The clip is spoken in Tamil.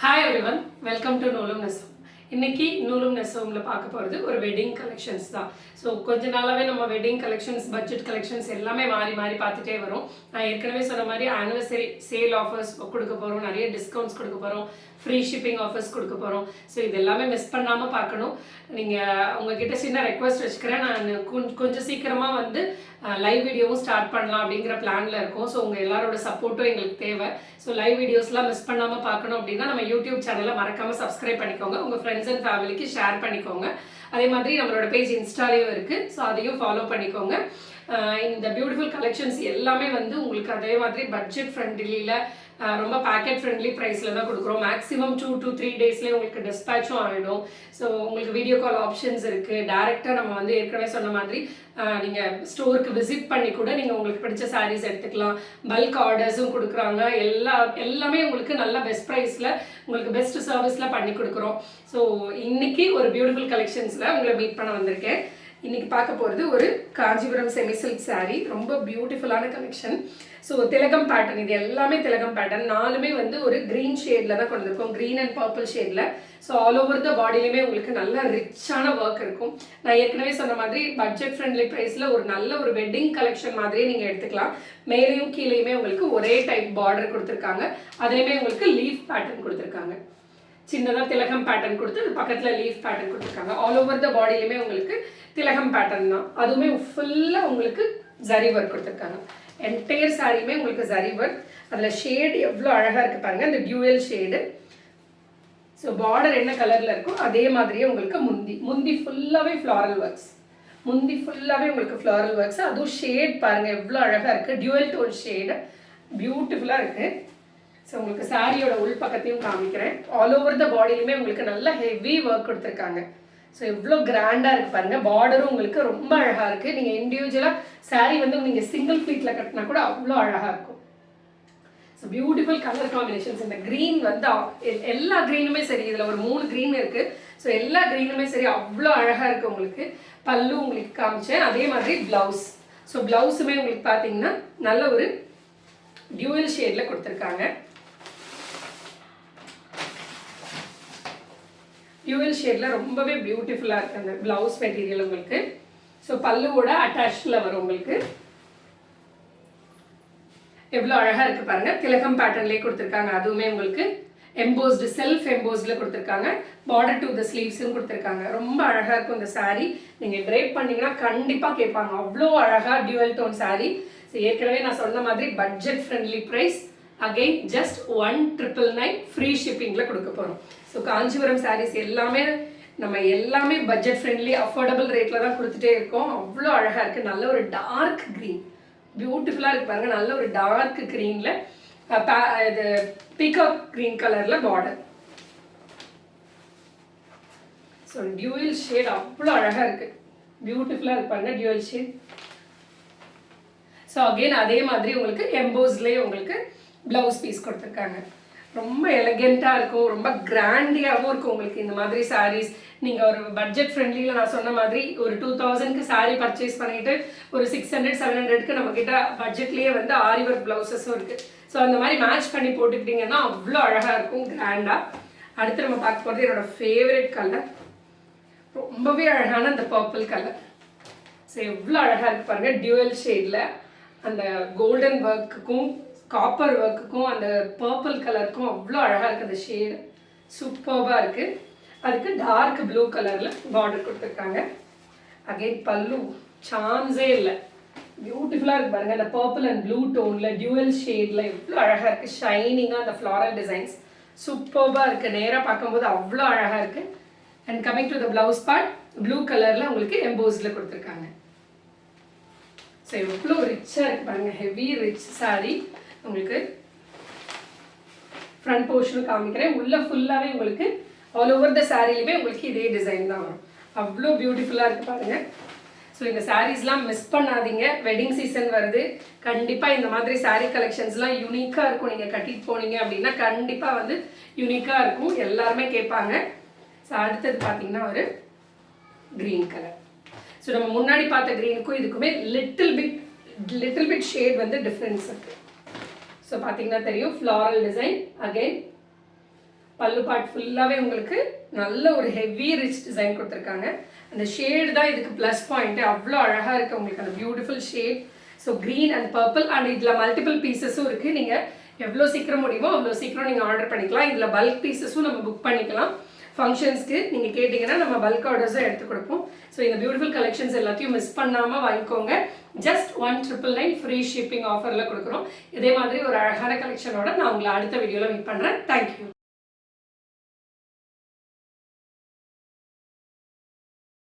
Hi everyone, welcome to Nolum Nesum. இன்னைக்கு நூலும் நெசவும்ல பார்க்க போகிறது ஒரு வெட்டிங் கலெக்ஷன்ஸ் தான். ஸோ கொஞ்ச நாளாகவே நம்ம வெட்டிங் கலெக்ஷன்ஸ் பட்ஜெட் கலெக்ஷன்ஸ் எல்லாமே மாறி மாறி பார்த்துட்டே வரும். நான் ஏற்கனவே சொன்ன மாதிரி ஆனிவர்சரி சேல் ஆஃபர்ஸ் கொடுக்க போகிறோம், நிறைய டிஸ்கவுண்ட்ஸ் கொடுக்க போகிறோம், ஃப்ரீ ஷிப்பிங் ஆஃபர்ஸ் கொடுக்க போகிறோம். ஸோ இது எல்லாமே மிஸ் பண்ணாமல் பார்க்கணும். நீங்கள் உங்ககிட்ட சின்ன ரெக்வஸ்ட் வச்சுக்கிறேன், நான் கொஞ்சம் சீக்கிரமாக வந்து லைவ் வீடியோவும் ஸ்டார்ட் பண்ணலாம் அப்படிங்கிற பிளானில் இருக்கும். ஸோ உங்கள் எல்லாரோட சப்போர்ட்டும் எங்களுக்கு தேவை. ஸோ லைவ் வீடியோஸ்லாம் மிஸ் பண்ணாமல் பார்க்கணும் அப்படின்னா நம்ம யூடியூப் சேனலை மறக்காமல் சப்ஸ்கிரைப் பண்ணிக்கோங்க, உங்கள் ஃப்ரெண்ட்ஸ் அண்ட் ஃபேமிலிக்கு ஷேர் பண்ணிக்கோங்க. அதே மாதிரி நம்மளோட பேஜ் இன்ஸ்டாலேயும் இருக்குது, ஸோ அதையும் ஃபாலோ பண்ணிக்கோங்க. இந்த பியூட்டிஃபுல் கலெக்ஷன்ஸ் எல்லாமே வந்து உங்களுக்கு அதே மாதிரி பட்ஜெட் ஃப்ரெண்ட்லியில் ரொம்ப பேக்கெட் ஃப்ரெண்ட்லி ப்ரைஸில் தான் கொடுக்குறோம். மேக்ஸிமம் 2 to 3 டேஸ்லேயே உங்களுக்கு டிஸ்பேச்சும் ஆகிடும். ஸோ உங்களுக்கு வீடியோ கால் ஆப்ஷன்ஸ் இருக்குது. டேரெக்டாக நம்ம வந்து ஏற்கனவே சொன்ன மாதிரி நீங்கள் ஸ்டோருக்கு விசிட் பண்ணி கூட நீங்கள் உங்களுக்கு பிடிச்ச சாரீஸ் எடுத்துக்கலாம். பல்க் ஆர்டர்ஸும் கொடுக்குறாங்க. எல்லாமே உங்களுக்கு நல்ல பெஸ்ட் ப்ரைஸில் உங்களுக்கு பெஸ்ட் சர்வீஸில் பண்ணி கொடுக்குறோம். ஸோ இன்றைக்கி ஒரு பியூட்டிஃபுல் கலெக்ஷன்ஸில் உங்களை மீட் பண்ண வந்திருக்கேன். இன்னைக்கு பார்க்க போகிறது ஒரு காஞ்சிபுரம் செமி சில்க் சாரீ, ரொம்ப பியூட்டிஃபுல்லான கலெக்ஷன். ஸோ திலகம் பேட்டர்ன், இது எல்லாமே திலகம் பேட்டர்ன். நாலுமே வந்து ஒரு க்ரீன் ஷேடில் தான் கொண்டு இருக்கோம், க்ரீன் அண்ட் பர்பிள் ஷேடில். ஸோ ஆல் ஓவர் த பாடியிலுமே உங்களுக்கு நல்ல ரிச்சான ஒர்க் இருக்கும். நான் ஏற்கனவே சொன்ன மாதிரி பட்ஜெட் ஃப்ரெண்ட்லி ப்ரைஸில் ஒரு நல்ல ஒரு வெட்டிங் கலெக்ஷன் மாதிரியே நீங்கள் எடுத்துக்கலாம். மேலேயும் கீழேயுமே உங்களுக்கு ஒரே டைப் பார்டர் கொடுத்துருக்காங்க, அதுலேயுமே உங்களுக்கு லீஃப் பேட்டர்ன் கொடுத்துருக்காங்க. சின்னதாக திலகம் பேட்டர்ன் கொடுத்து அது பக்கத்தில் லீஃப் பேட்டர்ன் கொடுத்துருக்காங்க. ஆல் ஓவர் த பாடியிலுமே உங்களுக்கு திலகம் பேட்டர்ன் தான், அதுவுமே ஃபுல்லாக உங்களுக்கு ஜரி ஒர்க் கொடுத்துருக்காங்க. என்டையர் சாரியுமே உங்களுக்கு ஜரி ஒர்க். அதில் ஷேடு எவ்வளோ அழகாக இருக்குது பாருங்கள், இந்த டியூவல் ஷேடு. ஸோ பார்டர் என்ன கலரில் இருக்கோ அதே மாதிரியே உங்களுக்கு முந்தி ஃபுல்லாகவே ஃப்ளாரல் ஒர்க்ஸ். முந்தி ஃபுல்லாகவே உங்களுக்கு ஃப்ளாரல் ஒர்க்ஸ். அதுவும் ஷேட் பாருங்கள் எவ்வளோ அழகாக இருக்குது, டியூவல் டோன் ஷேடு பியூட்டிஃபுல்லாக இருக்குது. ஸோ உங்களுக்கு சாரியோட உள் பக்கத்தையும் காமிக்கிறேன். ஆல் ஓவர் த பாடியிலுமே உங்களுக்கு நல்ல ஹெவி ஒர்க் கொடுத்துருக்காங்க. ஸோ எவ்வளோ கிராண்டாக இருக்குது பாருங்கள். பார்டரும் உங்களுக்கு ரொம்ப அழகாக இருக்குது. நீங்கள் இண்டிவிஜுவலாக சாரீ வந்து நீங்கள் சிங்கிள் ஃப்ளீட்டில் கட்டினா கூட அவ்வளோ அழகாக இருக்கும். So beautiful colour combinations. இந்த க்ரீன் வந்து எல்லா க்ரீனுமே சரி, இதில் ஒரு 3 க்ரீன் இருக்குது. ஸோ எல்லா க்ரீனுமே சரி அவ்வளோ அழகாக இருக்குது. உங்களுக்கு பல்லு உங்களுக்கு காமிச்சேன், அதே மாதிரி ப்ளவுஸ். ஸோ ப்ளவுஸுமே உங்களுக்கு பார்த்தீங்கன்னா நல்ல ஒரு டியூவல் ஷேடில் கொடுத்துருக்காங்க. டியூவல் ஷேடில் ரொம்பவே பியூட்டிஃபுல்லாக இருக்குது அந்த ப்ளவுஸ் மெட்டீரியல் உங்களுக்கு. ஸோ பல்லுவோட அட்டாச்சில் வரும் உங்களுக்கு. எவ்வளோ அழகாக இருக்குது பாருங்கள். திலகம் பேட்டர்ன்லேயே கொடுத்துருக்காங்க, அதுவுமே உங்களுக்கு எம்போஸ்டு செல்ஃப் எம்போஸ்டில் கொடுத்துருக்காங்க. பார்டர் டு த ஸ்லீவ்ஸும் கொடுத்துருக்காங்க. ரொம்ப அழகாக இருக்கும் இந்த சாரீ. நீங்கள் ட்ரேப் பண்ணிங்கன்னா கண்டிப்பாக கேட்பாங்க, அவ்வளோ அழகாக டியூவல் டோன் சாரீ. ஸோ ஏற்கனவே நான் சொன்ன மாதிரி budget friendly price. Again just 1999 free ஷிப்பிங்கில் கொடுக்க போகிறோம். ஸோ காஞ்சிபுரம் சாரீஸ் எல்லாமே பட்ஜெட் ஃப்ரெண்ட்லி அஃபோர்டபுள் ரேட்டில் தான் கொடுத்துட்டே இருக்கோம். அவ்வளோ அழகாக இருக்குது. நல்ல ஒரு டார்க் க்ரீன் பியூட்டிஃபுல்லாக இருக்குது பாருங்கள். நல்ல ஒரு டார்க் க்ரீனில் இது பீகாக் க்ரீன் கலரில் பார்டர். ஸோ டியூவல் ஷேட் அவ்வளோ அழகாக இருக்குது, பியூட்டிஃபுல்லாக இருப்பாங்க டியூவல் ஷேட். ஸோ அகெயின் அதே மாதிரி உங்களுக்கு எம்போஸ்லேயே உங்களுக்கு ப்ளவுஸ் பீஸ் கொடுத்துருக்காங்க. ரொம்ப எலகெண்ட்டாக இருக்கும், ரொம்ப கிராண்டியாகவும் இருக்கும் உங்களுக்கு இந்த மாதிரி சாரீஸ். நீங்கள் ஒரு பட்ஜெட் ஃப்ரெண்ட்லியில் நான் சொன்ன மாதிரி ஒரு 2000க்கு சாரீ பர்ச்சேஸ் பண்ணிவிட்டு ஒரு 600-700க்கு நம்மக்கிட்ட பட்ஜெட்லேயே வந்து ஆரி ஒர்க் ப்ளவுசஸும் இருக்குது. ஸோ அந்த மாதிரி மேட்ச் பண்ணி போட்டுக்கிட்டிங்கன்னா அவ்வளோ அழகாக இருக்கும், கிராண்டாக. அடுத்து நம்ம பார்க்க போகிறது என்னோட ஃபேவரட் கலர், ரொம்பவே அழகான அந்த பர்பிள் கலர். ஸோ எவ்வளோ அழகாக இருக்குது பாருங்கள். டியூவல் ஷேடில் அந்த கோல்டன் ஒர்க்குக்கும் காப்பர் ஒர்க்குக்கும் அந்த பர்பிள் கலருக்கும் அவ்வளோ அழகாக இருக்குது. அந்த ஷேடு சூப்பர்பாக இருக்குது. அதுக்கு டார்க் ப்ளூ கலரில் பார்டர் கொடுத்துருக்காங்க. அகெயின் பல்லு சான்ஸே இல்லை, பியூட்டிஃபுல்லாக இருக்குது பாருங்கள். அந்த பர்பிள் அண்ட் ப்ளூ டோனில் டியூவல் ஷேடில் எவ்வளோ அழகாக இருக்குது. ஷைனிங்காக அந்த ஃப்ளாரல் டிசைன்ஸ் சூப்பர்பாக இருக்குது. நேராக பார்க்கும்போது அவ்வளோ அழகாக இருக்குது. And coming to the blouse part, blue கலரில் உங்களுக்கு எம்போஸ்டில் கொடுத்துருக்காங்க. ஸோ எவ்வளோ ரிச்சாக இருக்குது பாருங்கள். Heavy rich sari. உங்களுக்கு ஃப்ரண்ட் போர்ஷனும் காமிக்கிறேன். உள்ள ஃபுல்லாகவே உங்களுக்கு ஆல் ஓவர் த சாரீலையுமே உங்களுக்கு இதே டிசைன் தான் வரும். அவ்வளோ பியூட்டிஃபுல்லாக இருக்குது பாருங்கள். ஸோ இந்த சாரீஸ்லாம் மிஸ் பண்ணாதீங்க. வெட்டிங் சீசன் வருது, கண்டிப்பாக இந்த மாதிரி சாரீ கலெக்ஷன்ஸ்லாம் யூனிக்காக இருக்கும். நீங்கள் கட்டிட்டு போனீங்க அப்படின்னா கண்டிப்பாக வந்து யூனிக்காக இருக்கும், எல்லாருமே கேட்பாங்க. ஸோ அடுத்தது பார்த்தீங்கன்னா ஒரு க்ரீன் கலர். ஸோ நம்ம முன்னாடி பார்த்த க்ரீனுக்கும் இதுக்குமே லிட்டில் பிட் ஷேட் வந்து டிஃப்ரென்ஸ் இருக்குது. ஸோ பார்த்தீங்கன்னா தெரியும், ஃப்ளாரல் டிசைன். அகெயின் பல்லு பார்ட் ஃபுல்லாகவே உங்களுக்கு நல்ல ஒரு ஹெவி ரிச் டிசைன் கொடுத்துருக்காங்க. அந்த ஷேடு தான் இதுக்கு ப்ளஸ் பாயிண்ட்டு. அவ்வளோ அழகாக இருக்குது உங்களுக்கு அந்த beautiful shade. So green and purple and இதில் மல்டிபிள் பீசஸும் இருக்குது. நீங்கள் எவ்வளோ சீக்கிரம் முடியுமோ அவ்வளோ சீக்கிரம் நீங்கள் ஆர்டர் பண்ணிக்கலாம். இதில் பல்க் பீசஸும் நம்ம புக் பண்ணிக்கலாம். ஃபங்க்ஷன்ஸ்க்கு நீங்கள் கேட்டிங்கன்னா நம்ம பல்க் ஆர்டர்ஸும் எடுத்து கொடுப்போம். ஸோ இந்த பியூட்டிஃபுல் கலெக்ஷன்ஸ் எல்லாத்தையும் மிஸ் பண்ணாமல் வாங்கிக்கோங்க. ஜஸ்ட் 1999 ஃப்ரீ ஷிப்பிங் ஆஃபரில் கொடுக்குறோம். இதே மாதிரி ஒரு அழகான கலெக்ஷனோட நான் உங்களை அடுத்த வீடியோவில் மீட் பண்ணுறேன். தேங்க்யூ.